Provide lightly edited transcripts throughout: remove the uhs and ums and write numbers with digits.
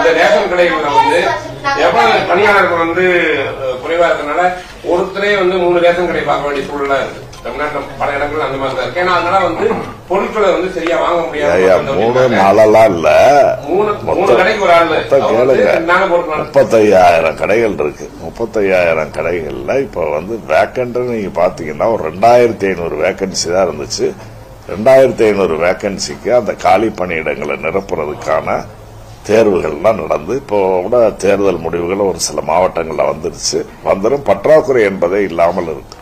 இந்த ரேஷன் கடைகள்ல வந்து எவ்வளவு பணியாளர்கள் வந்து குறைவா இருக்கனால ஒருத்தரே வந்து 3 ரேஷன் கடை பார்க்க வேண்டிய சூழலா இருக்கு. தமிழ்நாட்டில் பல இடங்கள் அந்த மாதிரி தான் இருக்கு. ஏன்னா அதனால வந்து பொருட்களை வந்து சரியா வாங்க முடியாது. 3 நாளெல்லாம் இல்ல, 3 கடைக்கு ஒரு ஆள் கேளுங்க. 35,000 கடைகள் இருக்கு. 35,000 கடைகள்ல இப்ப வந்து வேக்கண்ட் நீங்க பாத்தீங்கன்னா ஒரு 2,500 வேக்கன்சி தான் இருந்துச்சு. 2,500 வேக்கன்சிக்கு அந்த காலி பணியிடங்களை நிரப்புறதுக்கான தேர்வுகள்லாம் நடந்து இப்போ கூட தேர்தல் முடிவுகள் ஒரு சில மாவட்டங்கள்ல வந்துருச்சு. வந்துடும் பற்றாக்குறை என்பதே இல்லாமல் இருக்கு.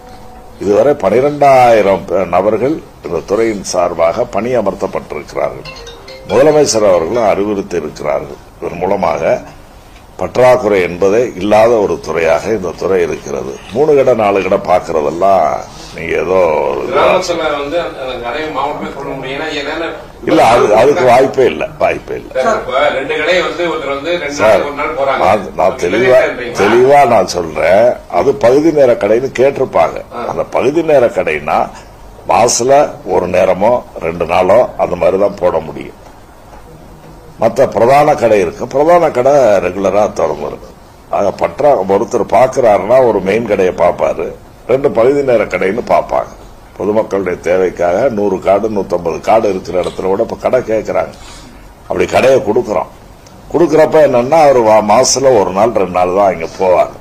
இதுவரை 12,000 நபர்கள் இந்த துறையின் சார்பாக பணியமர்த்தப்பட்டிருக்கிறார்கள். முதலமைச்சர் அவர்களும் அறிவுறுத்தி இருக்கிறார்கள். இதன் மூலமாக பற்றாக்குறை என்பதே இல்லாத ஒரு துறையாக இந்த துறை இருக்கிறது. 3 கடை 4 கடை பாக்குறதெல்லாம் நீங்க ஏதோ இல்ல, அதுக்கு வாய்ப்பே இல்ல. நான் தெளிவா நான் சொல்றேன். அது பகுதி நேர கடைன்னு கேட்டிருப்பாங்க. அந்த பகுதி நேர கடைனா மாசத்துல ஒரு நேரமோ 2 நாளோ அந்த மாதிரிதான் போட முடியும். மற்ற பிரதான கடை இருக்கு. பிரதான கடை ரெகுலரா திறந்து இருக்கு. ஒருத்தர் பாக்குறாருன்னா ஒரு மெயின் கடையை பார்ப்பாரு, 2 பகுதி நேர கடைன்னு பார்ப்பாங்க. பொதுமக்களுடைய தேவைக்காக 100 கார்டு 150 கார்டு இருக்கிற இடத்துல கூட இப்ப கடை கேட்கறாங்க. அப்படி கடையை கொடுக்கறப்ப என்னன்னா அவர் மாசத்துல 1 நாள் 2 நாள் தான் இங்க போவாங்க.